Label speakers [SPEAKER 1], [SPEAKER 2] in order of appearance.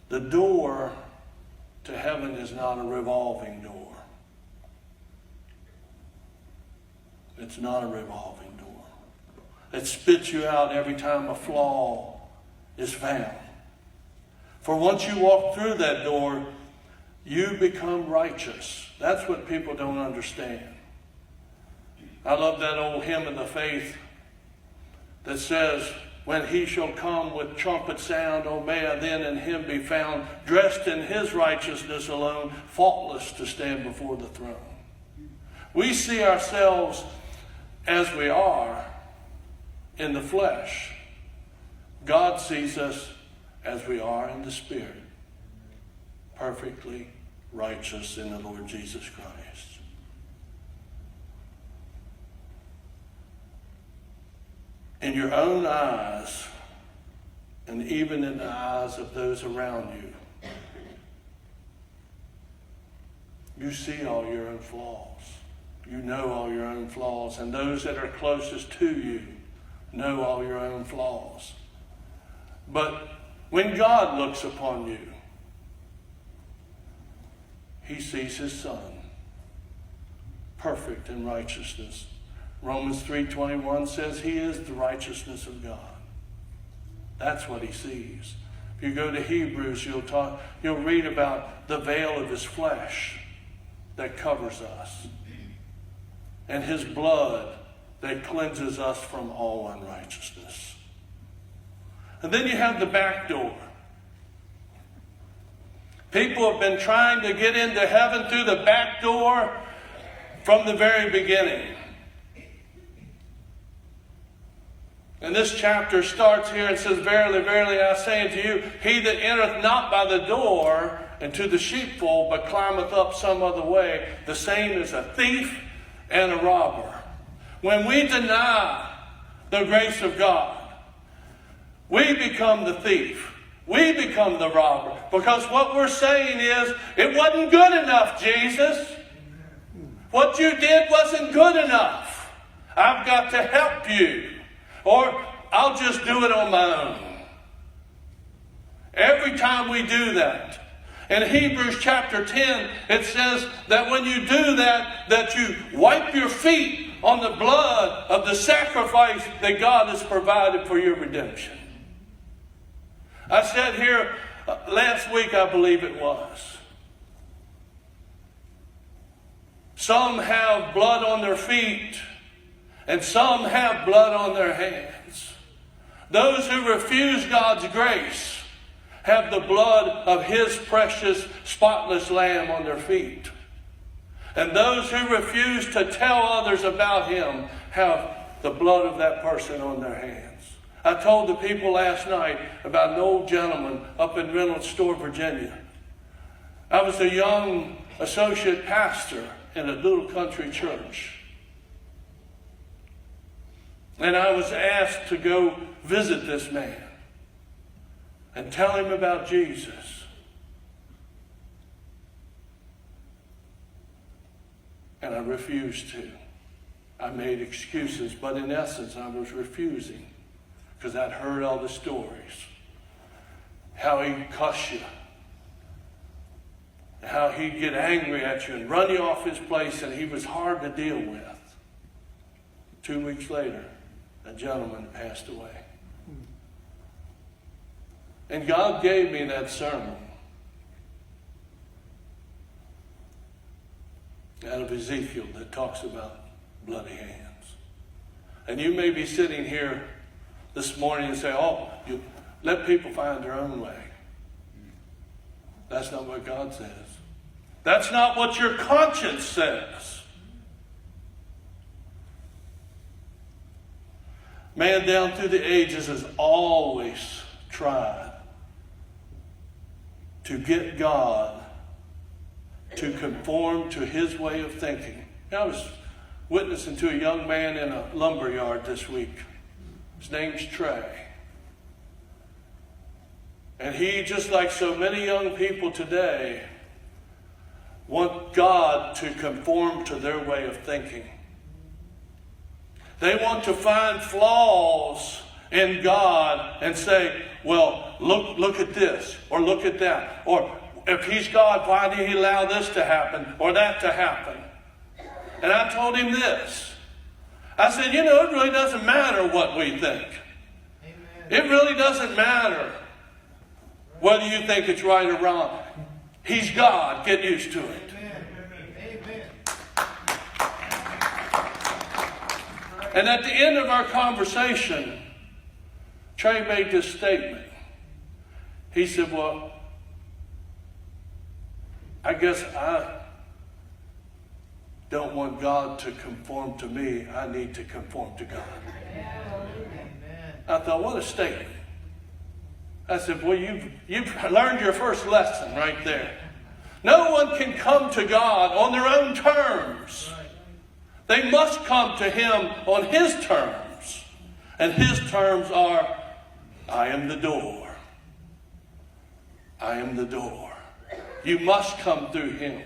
[SPEAKER 1] The door to heaven is not a revolving door. It's not a revolving door. It spits you out every time a flaw is found. For once you walk through that door, you become righteous. That's what people don't understand. I love that old hymn of the faith that says, when he shall come with trumpet sound, O may I then in him be found, dressed in his righteousness alone, faultless to stand before the throne. We see ourselves as we are in the flesh. God sees us as we are in the Spirit, perfectly righteous in the Lord Jesus Christ. In your own eyes, and even in the eyes of those around you, you see all your own flaws. You know all your own flaws. And those that are closest to you know all your own flaws. But when God looks upon you, he sees his Son, perfect in righteousness. Romans 3:21 says he is the righteousness of God. That's what he sees. If you go to Hebrews, you'll read about the veil of his flesh that covers us, and his blood that cleanses us from all unrighteousness. And then you have the back door. People have been trying to get into heaven through the back door from the very beginning. And this chapter starts here and says, Verily, verily, I say unto you, he that entereth not by the door into the sheepfold, but climbeth up some other way, the same is a thief and a robber. When we deny the grace of God, we become the thief. We become the robber. Because what we're saying is, it wasn't good enough, Jesus. What you did wasn't good enough. I've got to help you. Or I'll just do it on my own. Every time we do that. In Hebrews chapter 10, it says that when you do that, that you wipe your feet on the blood of the sacrifice that God has provided for your redemption. I said here last week, I believe it was, some have blood on their feet and some have blood on their hands. Those who refuse God's grace have the blood of his precious, spotless lamb on their feet. And those who refuse to tell others about him have the blood of that person on their hands. I told the people last night about an old gentleman up in Reynolds Store, Virginia. I was a young associate pastor in a little country church. And I was asked to go visit this man and tell him about Jesus. And I refused to. I made excuses, but in essence I was refusing because I'd heard all the stories. How he'd cuss you. How he'd get angry at you and run you off his place, and he was hard to deal with. 2 weeks later, a gentleman passed away. And God gave me that sermon out of Ezekiel that talks about bloody hands. And you may be sitting here this morning and say, oh, you let people find their own way. That's not what God says. That's not what your conscience says. Man down through the ages has always tried to get God to conform to his way of thinking. I was witnessing to a young man in a lumber yard this week. His name's Trey. And he, just like so many young people today, want God to conform to their way of thinking. They want to find flaws in God and say, well, look at this, or look at that. Or if he's God, why did he allow this to happen or that to happen? And I told him this. I said, it really doesn't matter what we think. Amen. It really doesn't matter whether you think it's right or wrong. He's God. Get used to it. Amen. And at the end of our conversation, Trey made this statement. He said, well, I guess I don't want God to conform to me. I need to conform to God. Amen. I thought, what a statement. I said, well, you've learned your first lesson right there. No one can come to God on their own terms. They must come to him on his terms. And his terms are, I am the door. I am the door. You must come through him.